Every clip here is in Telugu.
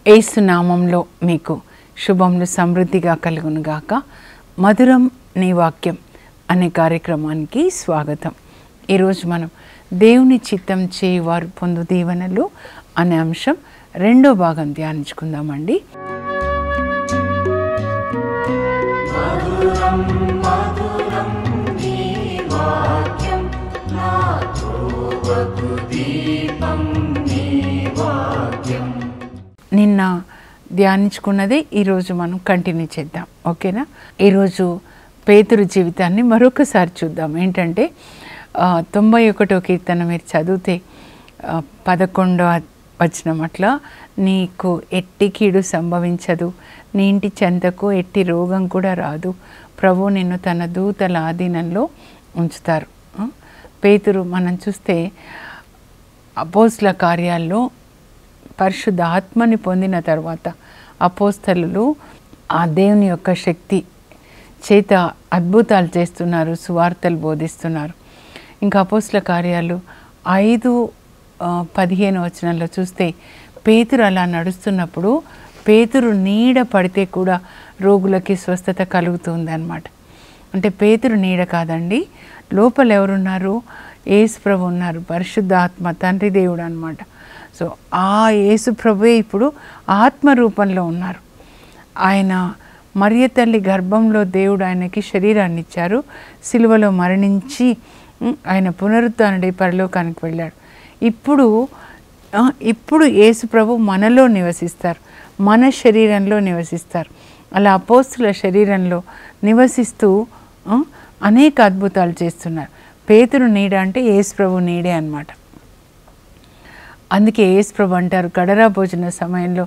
యేసు నామంలో మీకు శుభములు సమృద్ధిగా కలుగునుగాక. మధురం నీ వాక్యం అనే కార్యక్రమానికి స్వాగతం. ఈరోజు మనం దేవుని చిత్తం చేయువారు పొందు దీవెనలు అనే అంశం రెండో భాగం ధ్యానించుకుందామండి. నిన్న ధ్యానించుకున్నదే ఈరోజు మనం కంటిన్యూ చేద్దాం, ఓకేనా? ఈరోజు పేతురు జీవితాన్ని మరొకసారి చూద్దాం. ఏంటంటే 91వ కీర్తన మీరు చదివితే 11వ వచనం అట్లా, నీకు ఎట్టి కీడు సంభవించదు, నీ ఇంటి చెంతకు ఎట్టి రోగం కూడా రాదు, ప్రభు నిన్ను తన దూతల ఆధీనంలో ఉంచుతారు. పేతురు మనం చూస్తే అపోస్తల కార్యాల్లో పరిశుద్ధ ఆత్మని పొందిన తర్వాత అపోస్తలులు ఆ దేవుని యొక్క శక్తి చేత అద్భుతాలు చేస్తున్నారు, సువార్తలు బోధిస్తున్నారు. ఇంకా అపోస్తల కార్యాలు 5:15 వచనంలో చూస్తే పేతురు అలా నడుస్తున్నప్పుడు పేతురు నీడ పడితే కూడా రోగులకి స్వస్థత కలుగుతుంది అన్నమాట. అంటే పేతురు నీడ కాదండి, లోపల ఎవరున్నారు? యేసు ప్రభు ఉన్నారు, పరిశుద్ధ ఆత్మ తండ్రి దేవుడు అన్నమాట. సో ఆ యేసు ప్రభువే ఇప్పుడు ఆత్మ రూపంలో ఉన్నారు. ఆయన మరియ తల్లి గర్భంలో దేవుడు ఆయనకి శరీరాన్ని ఇచ్చారు, సిలువలో మరణించి ఆయన పునరుత్థానుడై పరలోకానికి వెళ్ళాడు. ఇప్పుడు యేసు ప్రభు మనలో నివసిస్తారు, మన శరీరంలో నివసిస్తారు. అలా అపోస్తుల శరీరంలో నివసిస్తూ అనేక అద్భుతాలు చేస్తున్నారు. పేతురు నీడ అంటే యేసు ప్రభు నీడే అన్నమాట. అందుకే యేసు ప్రభు అంటారు కడరా భోజన సమయంలో,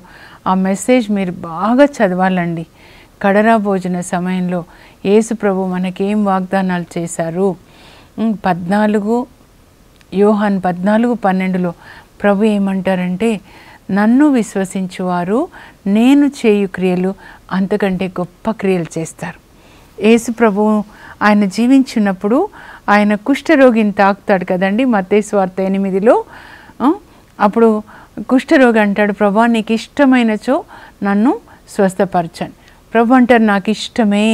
ఆ మెసేజ్ మీరు బాగా చదవాలండి. కడరా భోజన సమయంలో యేసు ప్రభు మనకేం వాగ్దానాలు చేశారు. 14 యోహాన్ 14:12లో ప్రభు ఏమంటారంటే, నన్ను విశ్వసించువారు నేను చేయు క్రియలు అంతకంటే గొప్ప క్రియలు చేస్తారు. యేసు ప్రభు ఆయన జీవించినప్పుడు ఆయన కుష్ఠరోగిని తాకుతాడు కదండి, మత్తయి సువార్త 8లో. అప్పుడు కుష్ఠరోగి అంటాడు, ప్రభా నీకు ఇష్టమైనచో నన్ను స్వస్థపరచండి. ప్రభు అంటారు, నాకు ఇష్టమే,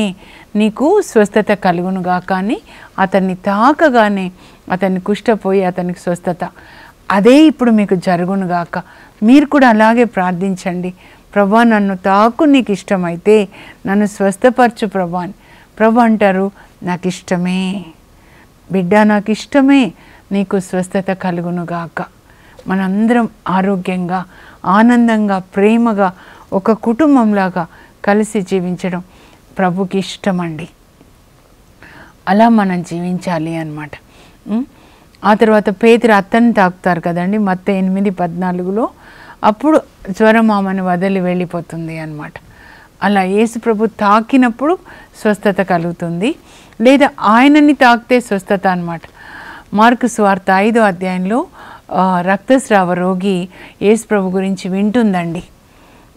నీకు స్వస్థత కలుగునుగా. కానీ అతన్ని తాకగానే అతన్ని కుష్ఠపోయి అతనికి స్వస్థత. అదే ఇప్పుడు మీకు జరుగునుగాక. మీరు కూడా అలాగే ప్రార్థించండి, ప్రభా నన్ను తాకు, నీకు ఇష్టమైతే నన్ను స్వస్థపరచు ప్రభా అని. ప్రభు అంటారు, నాకు ఇష్టమే బిడ్డ, నాకు ఇష్టమే, నీకు స్వస్థత కలుగునుగాక. మనందరం ఆరోగ్యంగా, ఆనందంగా, ప్రేమగా ఒక కుటుంబంలాగా కలిసి జీవించడం ప్రభుకి ఇష్టమండి. అలా మనం జీవించాలి అన్నమాట. ఆ తర్వాత పేతురు అత్తని తాకుతారు కదండి, మత్తయి 8:14లో. అప్పుడు జ్వరం ఆమెను వదిలి వెళ్ళిపోతుంది అన్నమాట. అలా యేసు ప్రభు తాకినప్పుడు స్వస్థత కలుగుతుంది, లేదా ఆయనని తాకితే స్వస్థత అన్నమాట. మార్కు సువార్త 5వ అధ్యాయంలో రక్తస్రావ రోగి యేసు ప్రభు గురించి వింటుందండి.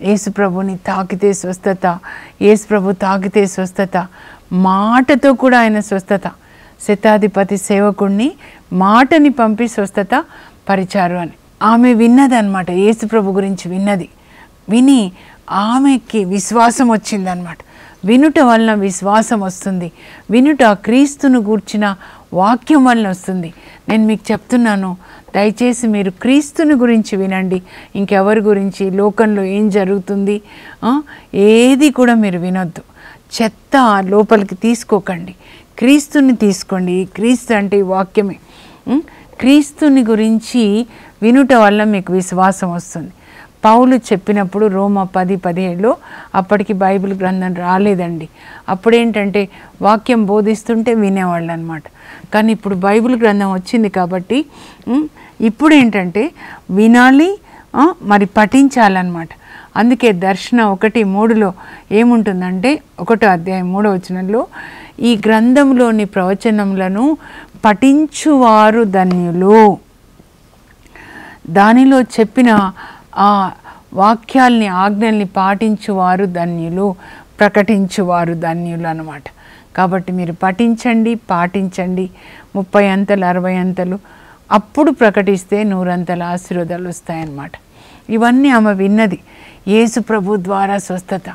యేసు ప్రభుని తాకితే స్వస్థత, యేసు ప్రభు తాకితే స్వస్థత, మాటతో కూడా ఆయన స్వస్థత. శతాధిపతి సేవకుడిని మాటని పంపి స్వస్థత పరిచారు అని ఆమె విన్నదన్నమాట. యేసు ప్రభు గురించి విని ఆమెకి విశ్వాసం వచ్చిందనమాట. వినుట వలన విశ్వాసం వస్తుంది, వినుట క్రీస్తును గూర్చిన వాక్యం వలన వస్తుంది. నేను మీకు చెప్తున్నాను, దయచేసి మీరు క్రీస్తుని గురించి వినండి, ఇంకెవరి గురించి, లోకంలో ఏం జరుగుతుంది ఏది కూడా మీరు వినొద్దు. చెత్త లోపలికి తీసుకోకండి, క్రీస్తుని తీసుకోండి. క్రీస్తు అంటే ఈ వాక్యమే. క్రీస్తుని గురించి వినుట వల్ల మీకు విశ్వాసం వస్తుంది. పౌలు చెప్పినప్పుడు రోమా 10:17లో అప్పటికి బైబిల్ గ్రంథం రాలేదండి. అప్పుడేంటంటే వాక్యం బోధిస్తుంటే వినేవాళ్ళు అనమాట. కానీ ఇప్పుడు బైబిల్ గ్రంథం వచ్చింది కాబట్టి ఇప్పుడు ఏంటంటే వినాలి, మరి పఠించాలన్నమాట. అందుకే దర్శన 1:3లో ఏముంటుందంటే 1వ అధ్యాయం 3వ వచనంలో, ఈ గ్రంథంలోని ప్రవచనములను పఠించువారు ధన్యులు, దానిలో చెప్పిన ఆ వాక్యాల్ని ఆజ్ఞల్ని పాటించువారు ధన్యులు, ప్రకటించువారు ధన్యులు అన్నమాట. కాబట్టి మీరు పఠించండి, పాటించండి. 30 అంతలు 60 అంతలు అప్పుడు ప్రకటిస్తే నూరంతల ఆశీర్వాదాలు వస్తాయన్నమాట. ఇవన్నీ ఆమె విన్నది. యేసు ప్రభు ద్వారా స్వస్థత,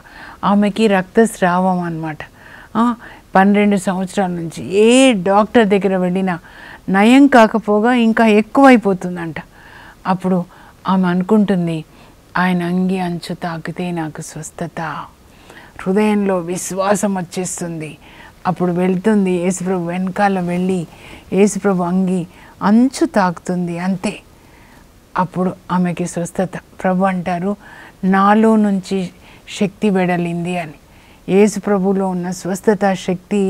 ఆమెకి రక్తస్రావం అన్నమాట. 12 సంవత్సరాల నుంచి ఏ డాక్టర్ దగ్గర వెళ్ళినా నయం కాకపోగా ఇంకా ఎక్కువైపోతుందంట. అప్పుడు ఆమె అనుకుంటుంది, ఆయన అంగి అంచు తాకితే నాకు స్వస్థత. హృదయంలో విశ్వాసం వచ్చేస్తుంది. అప్పుడు వెళ్తుంది యేసుప్రభు వెనకాల వెళ్ళి యేసుప్రభు అంగి అంచు తాకుతుంది, అంతే. అప్పుడు ఆమెకి స్వస్థత. ప్రభు అంటారు, నాలో నుంచి శక్తి వెడలింది అని. యేసు ప్రభులో ఉన్న స్వస్థత శక్తి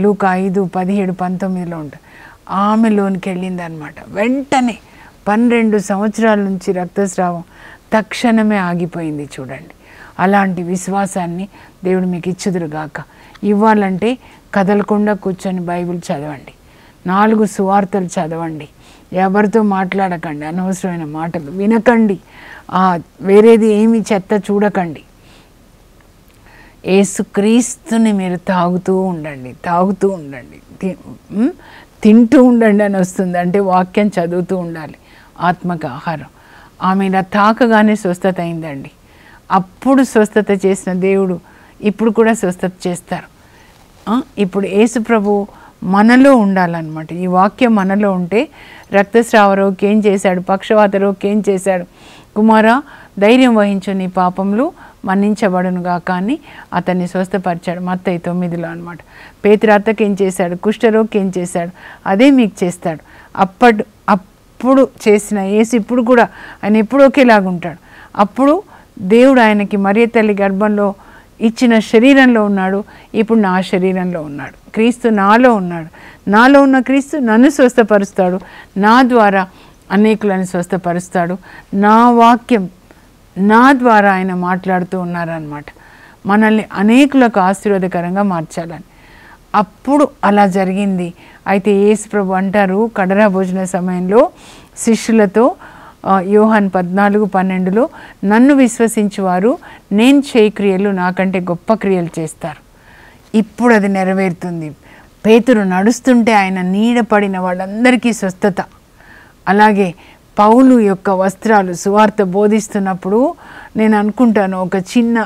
లూకా 5:17-19 ఉంటుంది. ఆమెలోనికి వెళ్ళింది అనమాట. వెంటనే 12 సంవత్సరాల నుంచి రక్తస్రావం తక్షణమే ఆగిపోయింది. చూడండి, అలాంటి విశ్వాసాన్ని దేవుడు మీకు ఇచ్చుదురుగాక. ఇవ్వాలంటే కదలకుండా కూర్చొని బైబిల్ చదవండి, 4 సువార్తలు చదవండి, ఎవరితో మాట్లాడకండి, అనవసరమైన మాటలు వినకండి, వేరేది ఏమి చెత్త చూడకండి. యేసుక్రీస్తుని మీరు తాగుతూ ఉండండి, తింటూ ఉండండి అని వస్తుంది. అంటే వాక్యం చదువుతూ ఉండాలి, ఆత్మక ఆహారం. ఆమె ఇలా తాకగానే స్వస్థత అయిందండి. అప్పుడు స్వస్థత చేసిన దేవుడు ఇప్పుడు కూడా స్వస్థత చేస్తారు. ఇప్పుడు యేసు ప్రభు మనలో ఉండాలన్నమాట. ఈ వాక్యం మనలో ఉంటే రక్తస్రావ రోగికి ఏం చేశాడు, పక్షవాత రోగికి ఏం చేశాడు, కుమారా ధైర్యం వహించు, నీ పాపములు మన్నించబడునుగా కానీ అతన్ని స్వస్థపరిచాడు. మత్తయి 9లో అనమాట. పేతురు అత్తకి ఏం చేశాడు, కుష్ఠరోగికి ఏం చేశాడు, అదే మీకు చేస్తాడు. అప్పుడు చేసిన యేసు ఇప్పుడు కూడా ఆయన ఎప్పుడు ఒకేలాగా ఉంటాడు. అప్పుడు దేవుడు ఆయనకి మరియ తల్లి గర్భంలో ఇచ్చిన శరీరంలో ఉన్నాడు, ఇప్పుడు నా శరీరంలో ఉన్నాడు. క్రీస్తు నాలో ఉన్నాడు, నాలో ఉన్న క్రీస్తు నన్ను స్వస్థపరుస్తాడు, నా ద్వారా అనేకులను స్వస్థపరుస్తాడు. నా వాక్యం నా ద్వారా ఆయన మాట్లాడుతూ ఉన్నారన్నమాట. మనల్ని అనేకులకు ఆశీర్వాదకరంగా మార్చాలని. అప్పుడు అలా జరిగింది. అయితే యేసు ప్రభు అంటారు కడరా భోజన సమయంలో శిష్యులతో, యోహాను 14:12లో, నన్ను విశ్వసించువారు నేను చేయి క్రియలు నాకంటే గొప్ప క్రియలు చేస్తారు. ఇప్పుడు అది నెరవేరుతుంది. పేతురు నడుస్తుంటే ఆయన నీడ పడిన వాళ్ళందరికీ స్వస్థత. అలాగే పౌలు యొక్క వస్త్రాలు సువార్త బోధిస్తున్నప్పుడు నేను అనుకుంటాను, ఒక చిన్న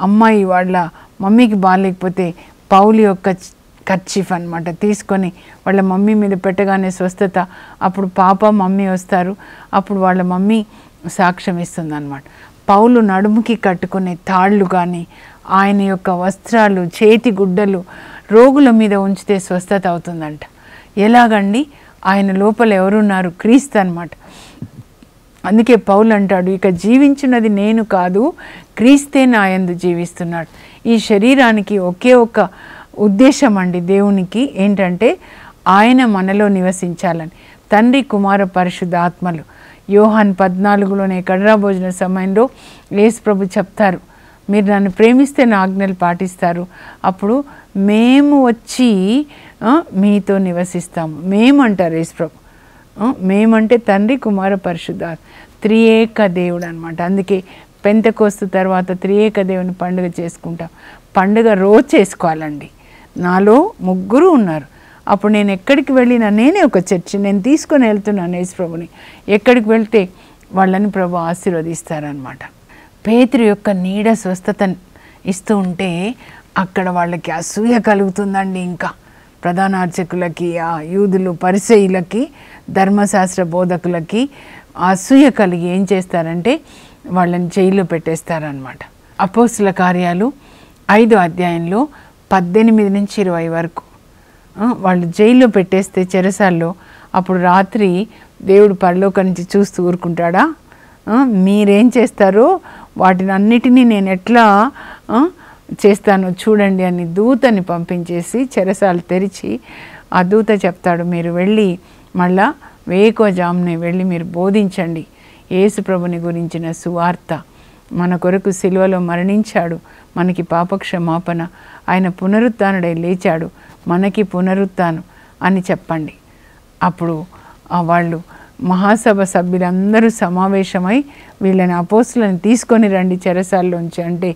అమ్మాయి వాళ్ళ మమ్మీకి బాగాలేకపోతే పౌలు యొక్క కర్చీఫ్ అనమాట తీసుకొని వాళ్ళ మమ్మీ మీద పెట్టగానే స్వస్థత. అప్పుడు పాప మమ్మీ వస్తారు, అప్పుడు వాళ్ళ మమ్మీ సాక్ష్యం ఇస్తుంది అనమాట. పౌలు నడుముకి కట్టుకునే తాళ్ళు కానీ ఆయన యొక్క వస్త్రాలు, చేతి గుడ్డలు రోగుల మీద ఉంచితే స్వస్థత అవుతుందంట. ఎలాగండి? ఆయన లోపల ఎవరున్నారు? క్రీస్తు అనమాట. అందుకే పౌలు అంటాడు, ఇక జీవించున్నది నేను కాదు, క్రీస్తే నా యందు జీవిస్తున్నాడు. ఈ శరీరానికి ఒకే ఒక ఉద్దేశం అండి దేవునికి, ఏంటంటే ఆయన మనలో నివసించాలని. తండ్రి, కుమార, పరిశుద్ధ ఆత్మలు. యోహాను 14లోనే కడరా భోజన సమయంలో యేసు ప్రభు చెప్తారు, మీరు నన్ను ప్రేమిస్తే నా ఆజ్ఞలు పాటిస్తారు, అప్పుడు మేము వచ్చి మీతో నివసిస్తాము. మేము అంటారు యేసు ప్రభు. మేమంటే తండ్రి, కుమార, పరిశుద్ధ, త్రియేక దేవుడు అనమాట. అందుకే పెంతెకోస్తు తర్వాత త్రియేక దేవుని పండుగ చేసుకుంటాం. పండుగ రోజు చేసుకోవాలండి. నాలో 3 ఉన్నారు. అప్పుడు నేను ఎక్కడికి వెళ్ళినా, నేనే ఒక చర్చి నేను తీసుకొని వెళ్తున్నాను యేసు ప్రభుని. ఎక్కడికి వెళ్తే వాళ్ళని ప్రభు ఆశీర్వదిస్తారనమాట. పేతురు యొక్క నీడ స్వస్థత ఇస్తూ ఉంటే అక్కడ వాళ్ళకి అసూయ కలుగుతుందండి. ఇంకా ప్రధాన అర్చకులకి, ఆ యూదులు పరిసయ్యులకి, ధర్మశాస్త్ర బోధకులకి అసూయ కలిగి ఏం చేస్తారంటే వాళ్ళని జైల్లో పెట్టేస్తారనమాట. అపోస్తుల కార్యాలు 5వ అధ్యాయంలో 18 నుంచి 20 వరకు వాళ్ళు జైల్లో పెట్టేస్తే చెరసాల్లో, అప్పుడు రాత్రి దేవుడు పరలోకం నుంచి చూస్తూ ఊరుకుంటాడా? మీరేం చేస్తారో వాటిని అన్నిటినీ నేను ఎట్లా చేస్తానో చూడండి అని దూతని పంపించేసి చెరసాలు తెరిచి ఆ దూత చెప్తాడు, మీరు వెళ్ళి మళ్ళా వేకువజామునే వెళ్ళి మీరు బోధించండి యేసు ప్రభుని గురించిన సువార్త. మన కొరకు సిలువలో మరణించాడు, మనకి పాపక్షమాపణ, ఆయన పునరుత్థానుడై లేచాడు, మనకి పునరుత్థానం అని చెప్పండి. అప్పుడు వాళ్ళు మహాసభ సభ్యులందరూ సమావేశమై వీళ్ళని అపోస్తులను తీసుకొని రండి చెరసాల్లోంచి అంటే,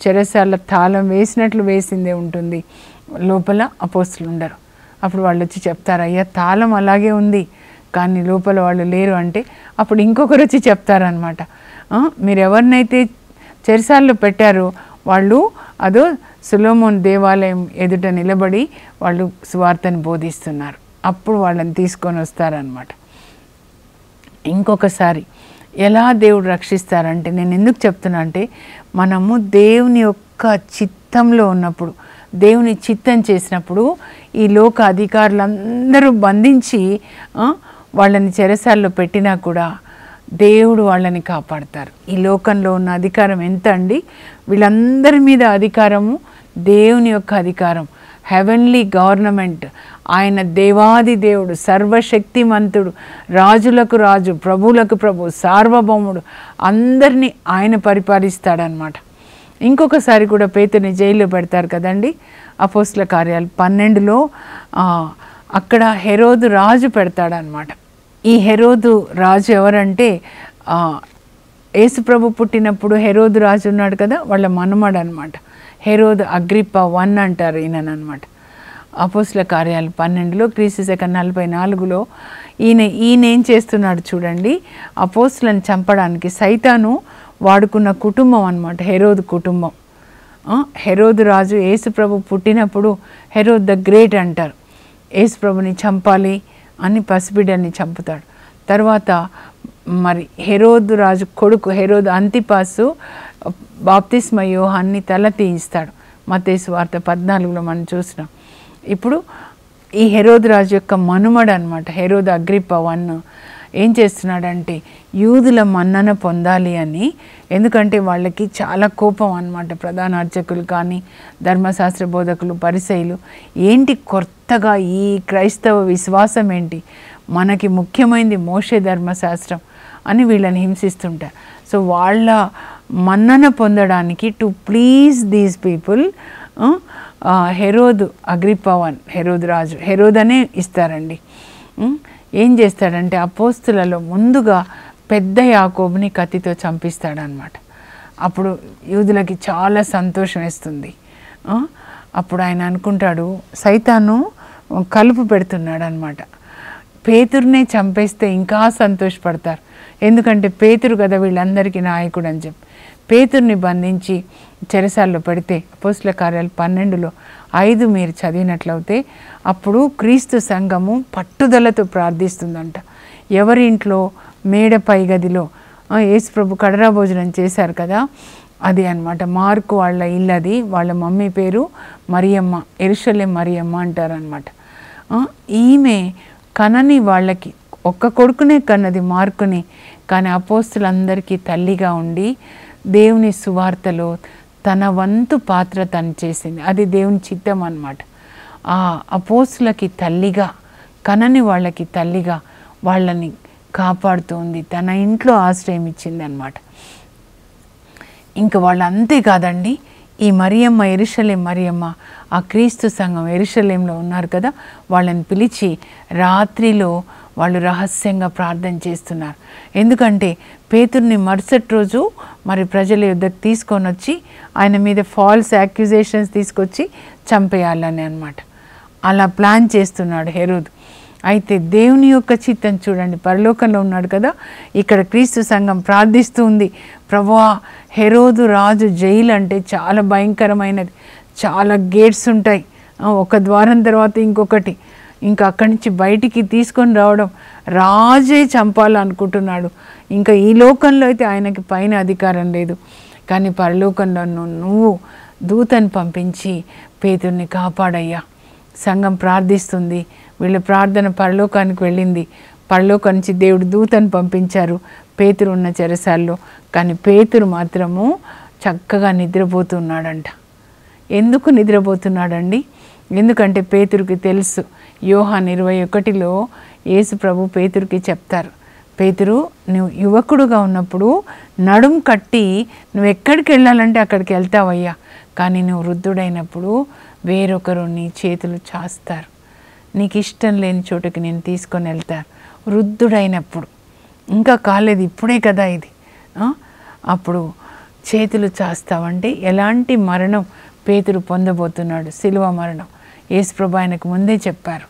చెరసాల తాళం వేసినట్లు వేసిందే ఉంటుంది, లోపల అపోస్తులు ఉండరు. అప్పుడు వాళ్ళు వచ్చి చెప్తారు, అయ్యా తాళం అలాగే ఉంది, కానీ లోపల వాళ్ళు లేరు అంటే అప్పుడు ఇంకొకరు వచ్చి చెప్తారనమాట, మీరు ఎవరినైతే చెరసాల్లో పెట్టారో వాళ్ళు అదో సొలొమోన్ దేవాలయం ఎదుట నిలబడి వాళ్ళు సువార్తను బోధిస్తున్నారు. అప్పుడు వాళ్ళని తీసుకొని వస్తారనమాట. ఇంకొకసారి ఎలా దేవుడు రక్షిస్తారంటే, నేను ఎందుకు చెప్తున్నా అంటే, మనము దేవుని యొక్క చిత్తంలో ఉన్నప్పుడు, దేవుని చిత్తం చేసినప్పుడు ఈ లోక అధికారులందరూ బంధించి వాళ్ళని చెరసాల్లో పెట్టినా కూడా దేవుడు వాళ్ళని కాపాడతారు. ఈ లోకంలో ఉన్న అధికారం ఎంత అండి? వీళ్ళందరి మీద అధికారము దేవుని యొక్క అధికారం, హెవెన్లీ గవర్నమెంట్. ఆయన దేవాది దేవుడు, సర్వశక్తిమంతుడు, రాజులకు రాజు, ప్రభువులకు ప్రభు, సార్వభౌముడు, అందరినీ ఆయన పరిపాలిస్తాడనమాట. ఇంకొకసారి కూడా పేతురుని జైల్లో పెడతారు కదండి. అపోస్తల కార్యాలు 12లో అక్కడ హెరోదు రాజు పెడతాడనమాట. ఈ హెరోదు రాజు ఎవరంటే, యేసుప్రభు పుట్టినప్పుడు హెరోదు రాజు ఉన్నాడు కదా, వాళ్ళ మనమడు అనమాట. హెరోదు అగ్రిప్ప 1 అంటారు ఈయననమాట. అపోస్తల కార్యాలు 12లో క్రీస్తు శకం 44లో ఈయన ఏం చేస్తున్నాడు చూడండి. అపోస్తలను చంపడానికి సైతాను వాడుకున్న కుటుంబం అనమాట, హెరోదు కుటుంబం. హెరోదు రాజు యేసుప్రభు పుట్టినప్పుడు హెరోద్ ద గ్రేట్ అంటారు. యేసుప్రభుని చంపాలి అని పసిబిడ్డని చంపుతాడు. తర్వాత మరి హెరోదు రాజు కొడుకు హెరోదు అంతిపాసు బాప్తిస్మ యోహాన్ని తల తీయిస్తాడు. మత్తయి సువార్త 14లో మనం చూసినాం. ఇప్పుడు ఈ హెరోదు రాజు యొక్క మనుమడు అనమాట హెరోదు అగ్రిప్ప 1 ఏం చేస్తున్నాడంటే, యూదుల మన్నన పొందాలి అని, ఎందుకంటే వాళ్ళకి చాలా కోపం అనమాట. ప్రధాన అర్చకులు కానీ ధర్మశాస్త్ర బోధకులు పరిసయ్యులు, ఏంటి కొత్తగా ఈ క్రైస్తవ విశ్వాసం ఏంటి, మనకి ముఖ్యమైనది మోషే ధర్మశాస్త్రం అని వీళ్ళని హింసిస్తుంటారు. సో వాళ్ళ మన్నన పొందడానికి టు ప్లీజ్ దీస్ పీపుల్ హెరోదు అగ్రిప్ప 1 హెరోదు రాజు హెరోదనే ఇస్తారండి. ఏం చేస్తాడంటే అపోస్తులలో ముందుగా పెద్ద యాకోబుని కత్తితో చంపిస్తాడనమాట. అప్పుడు యూదులకి చాలా సంతోషం వేస్తుంది. అప్పుడు ఆయన అనుకుంటాడు, సైతాను కలుపు పెడుతున్నాడు అనమాట. పేతురునే చంపేస్తే ఇంకా సంతోషపడతారు, ఎందుకంటే పేతురు కదా వీళ్ళందరికీ నాయకుడు అని చెప్పి పేతుర్ని బంధించి చెరసాల్లో పెడితే అపోస్తల కార్యాలు 12లో 5 మీరు చదివినట్లయితే అప్పుడు క్రీస్తు సంఘము పట్టుదలతో ప్రార్థిస్తుందంట. ఎవరి ఇంట్లో? మేడ పై గదిలో యేసుప్రభు కడరా భోజనం చేశారు కదా, అది అన్నమాట. మార్కు వాళ్ళ ఇల్లు అది. వాళ్ళ మమ్మీ పేరు మరియమ్మ, యెరూషలేం మరియమ్మ అంటారనమాట. ఈమె కనని వాళ్ళకి ఒక్క కొడుకునే కన్నది మార్కుని, కానీ అపోస్తులందరికీ తల్లిగా ఉండి దేవుని సువార్తలో తన వంతు పాత్ర తను చేసింది. అది దేవుని చిత్తం అన్నమాట. ఆ అపోస్తులకి తల్లిగా, కనని వాళ్ళకి తల్లిగా వాళ్ళని కాపాడుతుంది, తన ఇంట్లో ఆశ్రయం ఇచ్చింది అన్నమాట. ఇంకా వాళ్ళు అంతే కాదండి, ఈ మరియమ్మ, యెరూషలేం మరియమ్మ, ఆ క్రీస్తు సంఘం యెరూషలేంలో ఉన్నారు కదా, వాళ్ళని పిలిచి రాత్రిలో వాళ్ళు రహస్యంగా ప్రార్థన చేస్తున్నారు. ఎందుకంటే పేతుర్ని మరుసటి రోజు మరి ప్రజల యుద్ధకు తీసుకొని వచ్చి ఆయన మీద ఫాల్స్ యాక్యుజేషన్స్ తీసుకొచ్చి చంపేయాలని అన్నమాట. అలా ప్లాన్ చేస్తున్నాడు హెరోదు. అయితే దేవుని యొక్క చిత్తం చూడండి, పరలోకంలో ఉన్నాడు కదా, ఇక్కడ క్రీస్తు సంఘం ప్రార్థిస్తూ ఉంది, ప్రభువా హెరోదు రాజు జైలు అంటే చాలా భయంకరమైనది, చాలా గేట్స్ ఉంటాయి, ఒక ద్వారం తర్వాత ఇంకొకటి, ఇంకా అక్కడి నుంచి బయటికి తీసుకొని రావడం, రాజే చంపాలనుకుంటున్నాడు. ఇంకా ఈ లోకంలో అయితే ఆయనకి పైన అధికారం లేదు, కానీ పరలోకంలో నువ్వు దూతని పంపించి పేతుర్ని కాపాడయ్యా. సంఘం ప్రార్థిస్తుంది, వీళ్ళ ప్రార్థన పరలోకానికి వెళ్ళింది, పరలోకం నుంచి దేవుడు దూతను పంపించారు పేతురు ఉన్న చెరసాల్లో. కానీ పేతురు మాత్రము చక్కగా నిద్రపోతున్నాడంట. ఎందుకు నిద్రపోతున్నాడండి? ఎందుకంటే పేతురుకి తెలుసు, యోహాను 21లో యేసు ప్రభు పేతురుకి చెప్తారు, పేతురు నువ్వు యువకుడుగా ఉన్నప్పుడు నడుం కట్టి నువ్వు ఎక్కడికి వెళ్ళాలంటే అక్కడికి వెళ్తావయ్యా, కానీ నువ్వు వృద్ధుడైనప్పుడు వేరొకరు నీ చేతులు చాస్తారు, నీకు ఇష్టం లేని చోటుకి నేను తీసుకొని వెళ్తాను. వృద్ధుడైనప్పుడు, ఇంకా కాలేదు, ఇప్పుడే కదా ఇది, అప్పుడు చేతులు చాస్తావంటే ఎలాంటి మరణం పేతురు పొందబోతున్నాడు? శిలువ మరణం. యేసుప్రభు ఆయనకు ముందే చెప్పారు,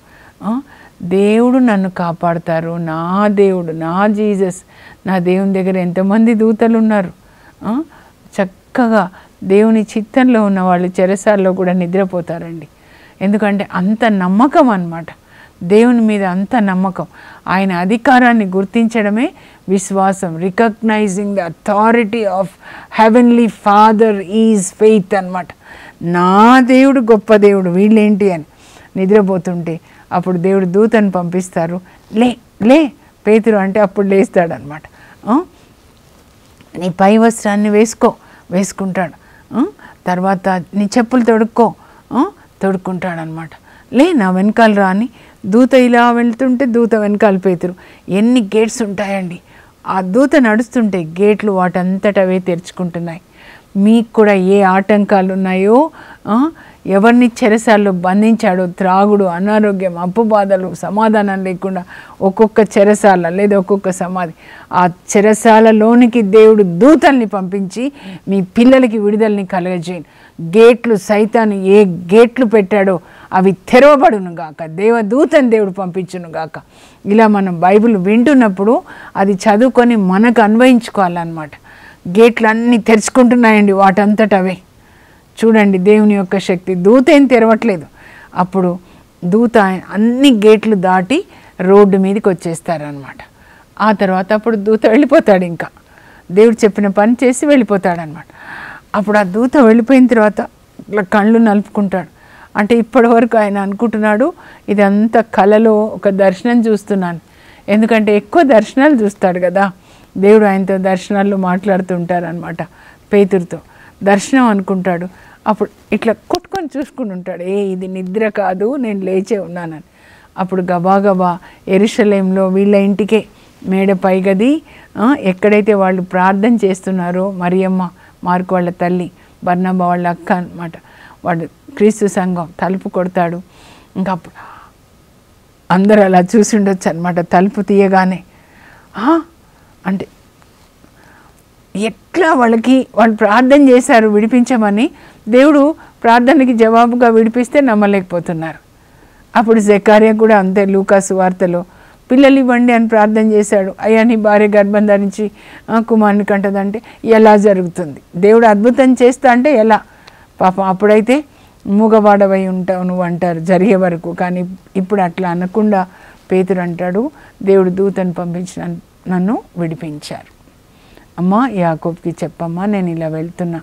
దేవుడు నన్ను కాపాడుతారు, నా దేవుడు, నా జీసస్, నా దేవుని దగ్గర ఎంతమంది దూతలు ఉన్నారు. చక్కగా దేవుని చిత్తంలో ఉన్న వాళ్ళు చెరసాల్లో కూడా నిద్రపోతారండి. ఎందుకంటే అంత నమ్మకం అన్నమాట, దేవుని మీద అంత నమ్మకం. ఆయన అధికారాన్ని గుర్తించడమే విశ్వాసం. Recognising the authority of heavenly father is faith అన్నమాట. నా దేవుడు గొప్ప దేవుడు, వీళ్ళేంటి అని నిద్రపోతుంటే అప్పుడు దేవుడు దూతను పంపిస్తారు. లే లే పేతురు అంటే అప్పుడు లేస్తాడనమాట. నీ పై వస్త్రాన్ని వేసుకుంటాడు. తర్వాత నీ చెప్పులు తొడుక్కుంటాడనమాట. లే నా వెనకాల రా అని దూత ఇలా వెళ్తుంటే దూత వెనకాల పేతురు. ఎన్ని గేట్స్ ఉంటాయండి. ఆ దూత నడుస్తుంటే గేట్లు వాటంతటవే తెరుచుకుంటున్నాయి. మీకు కూడా ఏ ఆటంకాలు ఉన్నాయో, ఎవరిని చెరసాల్లో బంధించాడో, త్రాగుడు, అనారోగ్యం, అప్పు బాధలు, సమాధానం లేకుండా ఒక్కొక్క చెరసాల లేదా ఒక్కొక్క సమాధి, ఆ చెరసాలలోనికి దేవుడు దూతల్ని పంపించి మీ పిల్లలకి విడుదలని కలగజేయను. గేట్లు సైతాను ఏ గేట్లు పెట్టాడో అవి తెరవబడును గాక, దేవదూతని దేవుడు పంపించును గాక. ఇలా మనం బైబిల్ వింటున్నప్పుడు అది చదువుకొని మనకు అన్వయించుకోవాలన్నమాట. గేట్లు అన్నీ తెరుచుకుంటున్నాయండి వాటంతటవే. చూడండి దేవుని యొక్క శక్తి. దూత ఏం తెరవట్లేదు. అప్పుడు దూత అన్ని గేట్లు దాటి రోడ్డు మీదకి వచ్చేస్తారనమాట. ఆ తర్వాత అప్పుడు దూత వెళ్ళిపోతాడు. ఇంకా దేవుడు చెప్పిన పని చేసి వెళ్ళిపోతాడనమాట. అప్పుడు ఆ దూత వెళ్ళిపోయిన తర్వాత ఇట్లా కళ్ళు నలుపుకుంటాడు. అంటే ఇప్పటి వరకు ఆయన అనుకుంటున్నాడు ఇదంతా కలలో ఒక దర్శనం చూస్తున్నాను. ఎందుకంటే ఎక్కువ దర్శనాలు చూస్తాడు కదా దేవుడు. ఆయనతో దర్శనాల్లో మాట్లాడుతుంటారనమాట. పేతురుతో దర్శనం అనుకుంటాడు. అప్పుడు ఇట్లా కొట్టుకొని చూసుకుని ఉంటాడు. ఇది నిద్ర కాదు, నేను లేచే ఉన్నానని. అప్పుడు గబాగబా యెరూషలేంలో వీళ్ళ ఇంటికే మేడ పైగది, ఎక్కడైతే వాళ్ళు ప్రార్థన చేస్తున్నారో, మరియమ్మ మార్కు వాళ్ళ తల్లి, బర్నబా వాళ్ళ అక్క అనమాట, వాడు క్రీస్తు సంఘం తలుపు కొడతాడు. ఇంకా అందరూ అలా చూసి ఉండొచ్చు అనమాట. తలుపు తీయగానే అంటే ఎట్లా వాళ్ళు ప్రార్థన చేశారు విడిపించమని, దేవుడు ప్రార్థనకి జవాబుగా విడిపిస్తే నమ్మలేకపోతున్నారు. అప్పుడు జకర్యా కూడా అంతే. లూకా సువార్తలో పిల్లలు ఇవ్వండి అని ప్రార్థన చేశాడు. అయ్యా నీ భార్య గర్భం ధరించి కుమారుని కంటదంటే ఎలా జరుగుతుంది? దేవుడు అద్భుతం చేస్తా అంటే ఎలా? పాపం అప్పుడైతే మూగవాడవై ఉంటావు నువ్వు అంటారు జరిగే వరకు. కానీ ఇప్పుడు అట్లా అనకుండా పేతురు అంటాడు, దేవుడు దూతను పంపించి నన్ను విడిపించారు. అమ్మా యాకోబుకి చెప్పమ్మా నేను ఇలా వెళ్తున్నా.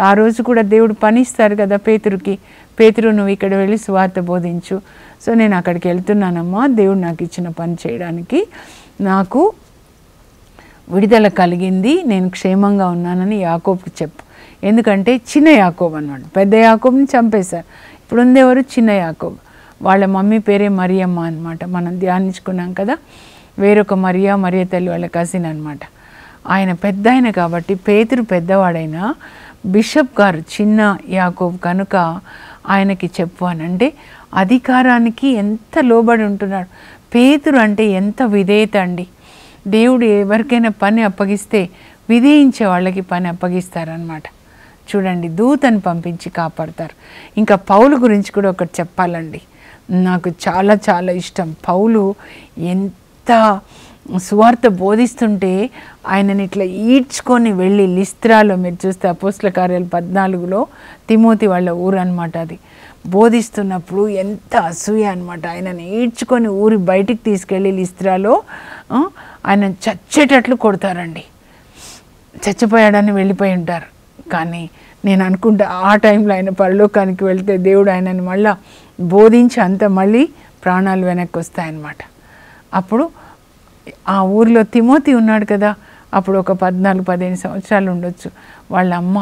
ఆ రోజు కూడా దేవుడు పని ఇస్తారు కదా పేతురుకి. పేతురు నువ్వు ఇక్కడ వెళ్ళి సువార్త బోధించు. సో నేను అక్కడికి వెళ్తున్నానమ్మా, దేవుడు నాకు ఇచ్చిన పని చేయడానికి, నాకు విడుదల కలిగింది, నేను క్షేమంగా ఉన్నానని యాకోబుకి చెప్పు. ఎందుకంటే చిన్న యాకోబు అన్నమాట. పెద్ద యాకోబుని చంపేశారు. ఇప్పుడు ఉండేవారు చిన్న యాకోబు. వాళ్ళ మమ్మీ పేరే మరియమ్మ అనమాట. మనం ధ్యానించుకున్నాం కదా. వేరొక మరియ తల్లి వాళ్ళ కజిన్ అనమాట. ఆయన పెద్ద ఆయన కాబట్టి పేతురు పెద్దవాడైనా బిషప్ గారు చిన్న యాకోబు కనుక ఆయనకి చెప్పు అని. అంటే అధికారానికి ఎంత లోబడి ఉంటున్నాడు పేతురు. అంటే ఎంత విధేయత అండి. దేవుడు ఎవరికైనా పని అప్పగిస్తే విధేయించే వాళ్ళకి పని అప్పగిస్తారనమాట. చూడండి దూతను పంపించి కాపాడతారు. ఇంకా పౌలు గురించి కూడా ఒకటి చెప్పాలండి. నాకు చాలా చాలా ఇష్టం. పౌలు ఎంత సువార్త బోధిస్తుంటే ఆయనని ఇట్లా ఈడ్చుకొని వెళ్ళి లిస్త్రాలో, మీరు చూస్తే అపోస్తల కార్యాలు 14లో తిమోతి వాళ్ళ ఊరు అనమాట, అది బోధిస్తున్నప్పుడు ఎంత అసూయ అనమాట. ఆయనని ఈడ్చుకొని ఊరి బయటికి తీసుకెళ్ళి లిస్త్రాలో ఆయన చచ్చేటట్లు కొడతారండి. చచ్చిపోయాడని వెళ్ళిపోయి ఉంటారు. కానీ నేను అనుకుంటా ఆ టైంలో ఆయన పరలోకానికి వెళ్తే దేవుడు ఆయనని మళ్ళీ బోధించి అంత మళ్ళీ ప్రాణాలు వెనక్కి వస్తాయన్నమాట. అప్పుడు ఆ ఊరిలో తిమోతి ఉన్నాడు కదా, అప్పుడు ఒక 14-15 సంవత్సరాలు ఉండొచ్చు. వాళ్ళ అమ్మ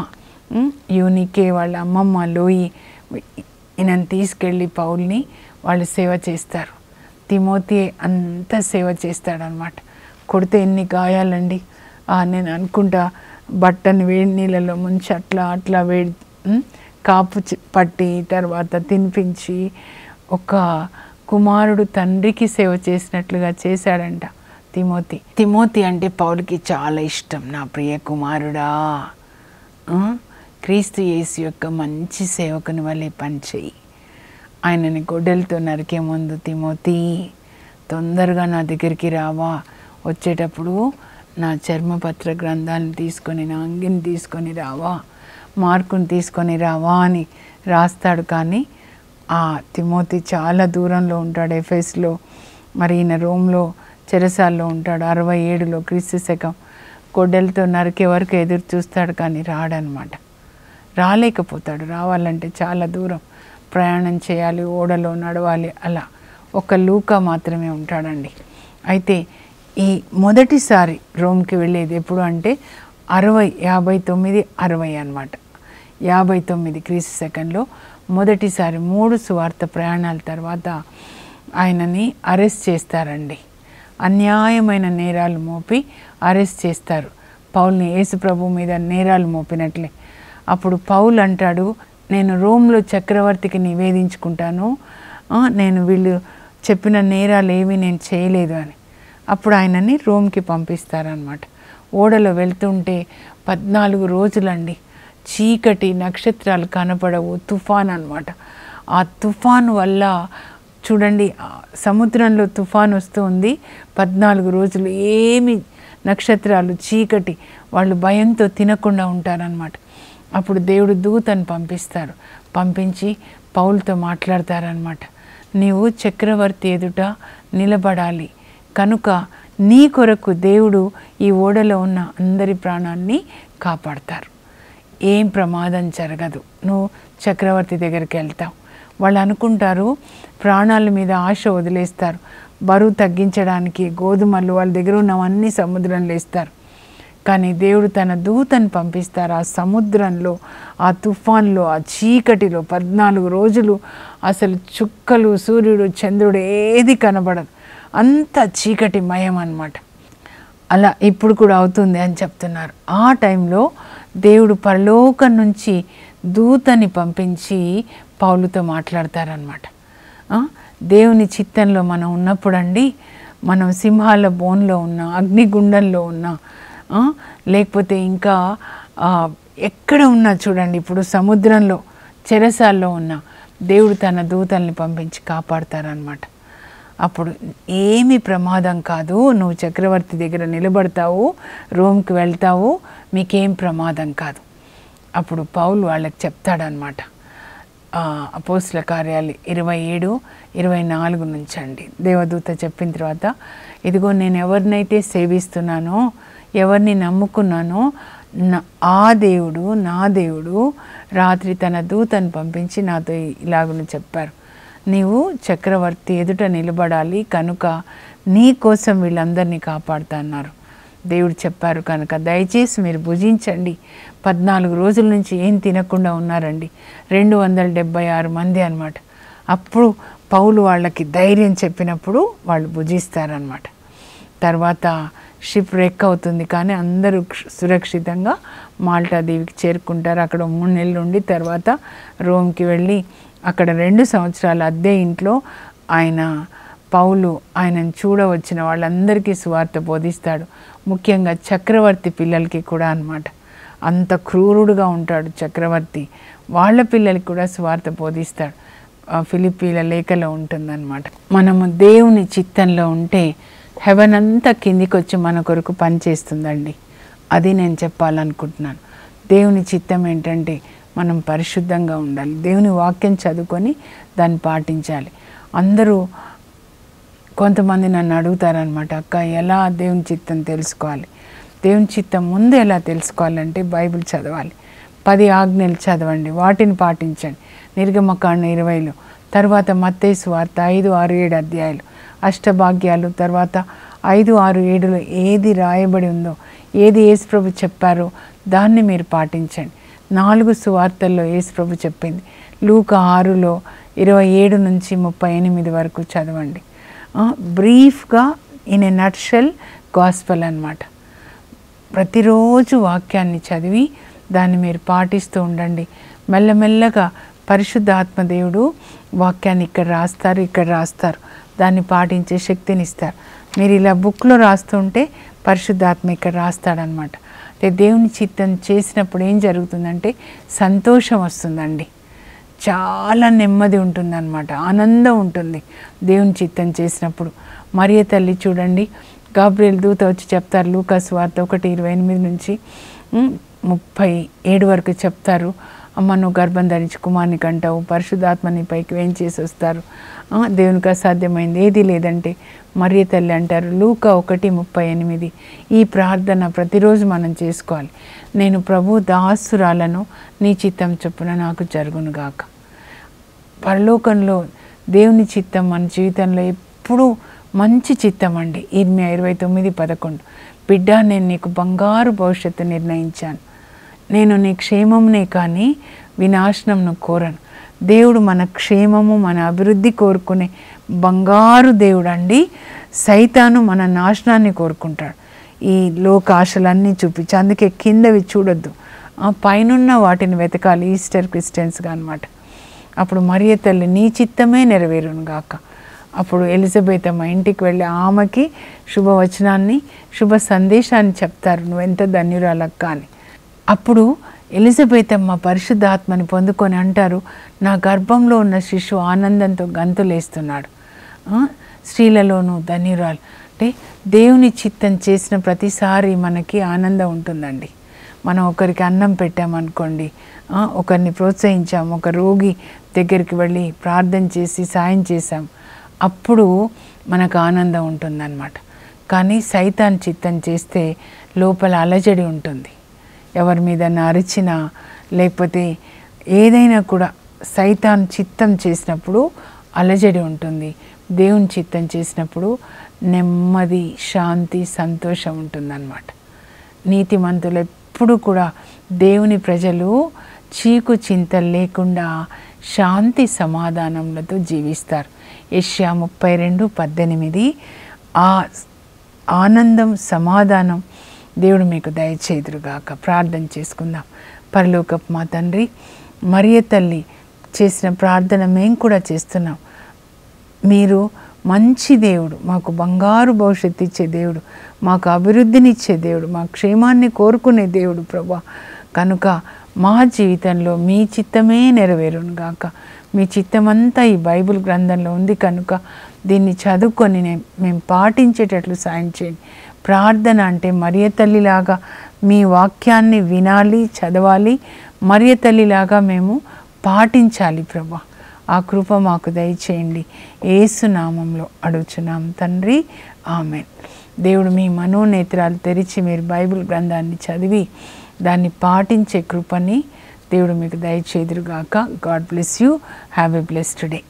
యూనికే, వాళ్ళ అమ్మమ్మ లోయి ఈయనని తీసుకెళ్ళి పౌల్ని వాళ్ళు సేవ చేస్తారు. తిమోతి అంత సేవ చేస్తాడనమాట. కొడితే ఎన్ని గాయాలండి. నేను అనుకుంటా బట్టని వేడి నీళ్ళలో ముంచి అట్లా వేడి కాపు పట్టి తర్వాత తినిపించి ఒక కుమారుడు తండ్రికి సేవ చేసినట్లుగా చేశాడంట తిమోతి అంటే పౌలుకి చాలా ఇష్టం. నా ప్రియ కుమారుడా, క్రీస్తు యేసు యొక్క మంచి సేవకుని వలె పనిచేయి. ఆయనని గొడ్డలతో నరికే ముందు తిమోతి తొందరగా నా దగ్గరికి రావా, వచ్చేటప్పుడు నా చర్మపత్ర గ్రంథాలను తీసుకొని, నా అంగిని తీసుకొని రావా, మార్కుని తీసుకొని రావా అని రాస్తాడు. కానీ ఆ తిమోతి చాలా దూరంలో ఉంటాడు, ఎఫెస్లో. మరి ఈయన రోమ్లో చెరసాల్లో ఉంటాడు. 67లో క్రీస్తు శకం గొడ్డలతో నరికే వరకు ఎదురు చూస్తాడు, కానీ రాడనమాట. రాలేకపోతాడు. రావాలంటే చాలా దూరం ప్రయాణం చేయాలి, ఓడలో నడవాలి. అలా ఒక లూకా మాత్రమే ఉంటాడండి. అయితే ఈ మొదటిసారి రోమ్కి వెళ్ళేది ఎప్పుడు అంటే 59 అనమాట. 59 క్రీస్తు శకంలో మొదటిసారి 3 సువార్త ప్రయాణాల తర్వాత ఆయనని అరెస్ట్ చేస్తారండి. అన్యాయమైన నేరాలు మోపి అరెస్ట్ చేస్తారు. పౌల్ని యేసుప్రభు మీద నేరాలు మోపినట్లే. అప్పుడు పౌలు అంటాడు, నేను రోమ్లో చక్రవర్తికి నివేదించుకుంటాను, నేను వీళ్ళు చెప్పిన నేరాలు ఏమీ నేను చేయలేదు అని. అప్పుడు ఆయనని రోమ్కి పంపిస్తారనమాట. ఓడలో వెళ్తుంటే 14 రోజులండి, చీకటి, నక్షత్రాలు కనపడవు, తుఫాన్ అనమాట. ఆ తుఫాను వల్ల చూడండి, సముద్రంలో తుఫాన్ వస్తూ ఉంది, 14 రోజులు ఏమి నక్షత్రాలు, చీకటి, వాళ్ళు భయంతో తినకుండా ఉంటారనమాట. అప్పుడు దేవుడు దూతను పంపిస్తారు. పంపించి పౌలుతో మాట్లాడతారనమాట. నీవు చక్రవర్తి ఎదుట నిలబడాలి కనుక నీ కొరకు దేవుడు ఈ ఓడలో ఉన్న అందరి ప్రాణాన్ని కాపాడతారు. ఏం ప్రమాదం జరగదు, నువ్వు చక్రవర్తి దగ్గరికి వెళ్తావు. వాళ్ళు అనుకుంటారు ప్రాణాల మీద ఆశ వదిలేస్తారు, బరువు తగ్గించడానికి గోధుమలు వాళ్ళ దగ్గర ఉన్నవన్నీ సముద్రంలో వేస్తారు. కానీ దేవుడు తన దూతను పంపిస్తారు. ఆ సముద్రంలో, ఆ తుఫాన్లో, ఆ చీకటిలో 14 రోజులు అసలు చుక్కలు, సూర్యుడు, చంద్రుడు ఏది కనబడదు, అంత చీకటి మయం అన్నమాట. అలా ఇప్పుడు కూడా అవుతుంది అని చెప్తున్నారు. ఆ టైంలో దేవుడు పరలోకం నుంచి దూతని పంపించి పౌలుతో మాట్లాడతారనమాట. దేవుని చిత్తంలో మనం ఉన్నప్పుడండి, మనం సింహాల బోన్లో ఉన్నా, అగ్నిగుండంలో ఉన్నా, లేకపోతే ఇంకా ఎక్కడ ఉన్నా చూడండి, ఇప్పుడు సముద్రంలో చెరసాల్లో ఉన్నా దేవుడు తన దూతల్ని పంపించి కాపాడతారనమాట. అప్పుడు ఏమి ప్రమాదం కాదు, నువ్వు చక్రవర్తి దగ్గర నిలబడతావు, రోమ్కి వెళ్తావు, మీకేం ప్రమాదం కాదు. అప్పుడు పౌలు వాళ్ళకి చెప్తాడనమాట. అపోస్తుల కార్యాలు 27-24 నుంచి అండి. దేవదూత చెప్పిన తర్వాత, ఇదిగో నేను ఎవరినైతే సేవిస్తున్నానో, ఎవరిని నమ్ముకున్నానో ఆ దేవుడు, నా దేవుడు రాత్రి తన దూతను పంపించి నాతో ఇలాగని చెప్పారు, నీవు చక్రవర్తి ఎదుట నిలబడాలి కనుక నీ కోసం వీళ్ళందరినీ కాపాడుతా అన్నారు. దేవుడు చెప్పారు కనుక దయచేసి మీరు భుజించండి. 14 రోజుల నుంచి ఏం తినకుండా ఉన్నారండి, 276 మంది అన్నమాట. అప్పుడు పౌలు వాళ్ళకి ధైర్యం చెప్పినప్పుడు వాళ్ళు భుజిస్తారనమాట. తర్వాత షిప్ రెక్ అవుతుంది, కానీ అందరూ సురక్షితంగా మాల్టా దీవికి చేరుకుంటారు. అక్కడ 3 నెలలు ఉండి తర్వాత రోమ్కి వెళ్ళి అక్కడ 2 సంవత్సరాల అద్దె ఇంట్లో పౌలు ఆయనను చూడవచ్చిన వాళ్ళందరికీ సువార్త బోధిస్తాడు. ముఖ్యంగా చక్రవర్తి పిల్లలకి కూడా అన్నమాట. అంత క్రూరుడుగా ఉంటాడు చక్రవర్తి, వాళ్ళ పిల్లలకి కూడా సువార్త బోధిస్తాడు. ఫిలిప్పీల లేఖలో ఉంటుందన్నమాట. మనము దేవుని చిత్తంలో ఉంటే హెవెన్ అంతా కిందికి వచ్చి మన కొరకు పనిచేస్తుందండి. అది నేను చెప్పాలనుకుంటున్నాను. దేవుని చిత్తం ఏంటంటే మనం పరిశుద్ధంగా ఉండాలి, దేవుని వాక్యం చదువుకొని దాన్ని పాటించాలి. అందరూ కొంతమంది నన్ను అడుగుతారనమాట, అక్క ఎలా దేవుని చిత్తం తెలుసుకోవాలి? దేవుని చిత్తం ముందు ఎలా తెలుసుకోవాలంటే బైబిల్ చదవాలి, 10 ఆజ్ఞలు చదవండి, వాటిని పాటించండి. నిర్గమకాండ 20లో, తర్వాత మత్తయి సువార్త 5, 6, 7 అధ్యాయాలు, అష్టభాగ్యాలు, తర్వాత 5, 6, 7లో ఏది రాయబడి ఉందో, ఏది యేసుప్రభు చెప్పారో దాన్ని మీరు పాటించండి. 4 సువార్తల్లో యేసుప్రభు చెప్పింది, లూకా 6లో 27 నుంచి 38 వరకు చదవండి. బ్రీఫ్గా ఇన్ ఏ నట్షెల్ గాస్పెల్ అన్నమాట. ప్రతిరోజు వాక్యాన్ని చదివి దాన్ని మీరు పాటిస్తూ ఉండండి. మెల్లమెల్లగా పరిశుద్ధ ఆత్మదేవుడు వాక్యాన్ని ఇక్కడ రాస్తారు, దాన్ని పాటించే శక్తిని ఇస్తారు. మీరు ఇలా బుక్లో రాస్తుంటే పరిశుద్ధాత్మ ఇక్కడ రాస్తాడనమాట. అంటే దేవుని చిత్తం చేసినప్పుడు ఏం జరుగుతుందంటే సంతోషం వస్తుందండి, చాలా నెమ్మది ఉంటుందన్నమాట, ఆనందం ఉంటుంది దేవుని చిత్తం చేసినప్పుడు. మరియ తల్లి చూడండి, గాబ్రియల్ దూత వచ్చి చెప్తారు, లూకా సువార్త 1:28 నుంచి 37 వరకు చెప్తారు. అమ్మ, నువ్వు గర్భం ధరించి కుమారుని కంటావు, పరిశుద్ధాత్మని పైకి వేయించేసి వస్తారు, దేవునికి అసాధ్యమైంది ఏది లేదంటే మరియ తల్లి అంటారు. లూకా 1:38. ఈ ప్రార్థన ప్రతిరోజు మనం చేసుకోవాలి. నేను ప్రభు దాసురాలను, నీ చిత్తం చొప్పున నాకు జరుగునుగాక. పరలోకంలో దేవుని చిత్తం మన జీవితంలో ఎప్పుడూ మంచి చిత్తం అండి. ఇర్మియా 29:11. బిడ్డ, నేను నీకు బంగారు భవిష్యత్తు నిర్ణయించాను, నేను నీ క్షేమంనే కానీ వినాశనంను కోరను. దేవుడు మన క్షేమము, మన అభివృద్ధి కోరుకునే బంగారు దేవుడు అండి. సైతాను మన నాశనాన్ని కోరుకుంటాడు. ఈ లోక ఆశలన్నీ చూపించి, అందుకే కిందవి చూడొద్దు, పైనున్న వాటిని వెతకాలి, ఈస్టర్ క్రిస్టియన్స్గా అనమాట. అప్పుడు మరియ తల్లి, నీ చిత్తమే నెరవేరును గాక. అప్పుడు ఎలిజబెత్ అమ్మ ఇంటికి వెళ్ళి ఆమెకి శుభవచనాన్ని, శుభ సందేశాన్ని చెప్తారు, నువ్వెంత ధన్యురాలక్క అని. అప్పుడు ఎలిజబెత్ అమ్మ పరిశుద్ధాత్మని పొందుకొని అంటారు, నా గర్భంలో ఉన్న శిశువు ఆనందంతో గంతులేస్తున్నాడు, స్త్రీలలోనూ ధన్యురాలు. అంటే దేవుని చిత్తం చేసిన ప్రతిసారి మనకి ఆనందం ఉంటుందండి. మనం ఒకరికి అన్నం పెట్టామనుకోండి, ఒకరిని ప్రోత్సహించాం, ఒక రోగి దగ్గరికి వెళ్ళి ప్రార్థన చేసి సాయం చేశాం, అప్పుడు మనకు ఆనందం ఉంటుందన్నమాట. కానీ సైతాన్ చిత్తం చేస్తే లోపల అలజడి ఉంటుంది. ఎవరి మీద అరిచినా లేకపోతే ఏదైనా కూడా సైతాన్ చిత్తం చేసినప్పుడు అలజడి ఉంటుంది. దేవుని చిత్తం చేసినప్పుడు నెమ్మది, శాంతి, సంతోషం ఉంటుందన్నమాట. నీతిమంతులు ఎప్పుడు కూడా దేవుని ప్రజలు చీకు చింతలు లేకుండా శాంతి సమాధానములతో జీవిస్తారు. యెషయా 32:18. ఆ ఆనందం, సమాధానం దేవుడు మీకు దయచేదురుగాక. ప్రార్థన చేసుకుందాం. పరలోకపు మా తండ్రి, మరియ తల్లి చేసిన ప్రార్థన మేము కూడా చేస్తున్నాం. మీరు మంచి దేవుడు, మాకు బంగారు భవిష్యత్తు ఇచ్చే దేవుడు, మాకు అభివృద్ధినిచ్చే దేవుడు, మా క్షేమాన్ని కోరుకునే దేవుడు ప్రభా. కనుక మా జీవితంలో మీ చిత్తమే నెరవేరును గాక. మీ చిత్తమంతా ఈ బైబిల్ గ్రంథంలో ఉంది కనుక దీన్ని చదువుకొని మేము పాటించేటట్లు సాయం చేయండి. ప్రార్థన అంటే మరియ తల్లిలాగా మీ వాక్యాన్ని వినాలి, చదవాలి, మరియ తల్లిలాగా మేము పాటించాలి ప్రభా. ఆ కృప మాకు దయచేయండి. యేసు నామంలో అడుగుచున్నాం తండ్రి, ఆమెన్. దేవుడు మీ మనోనేత్రాలు తెరిచి మీరు బైబిల్ గ్రంథాన్ని చదివి దాన్ని పాటించే కృపని దేవుడు మీకు దయచేదురుగాక. God bless you. Have a blessed day.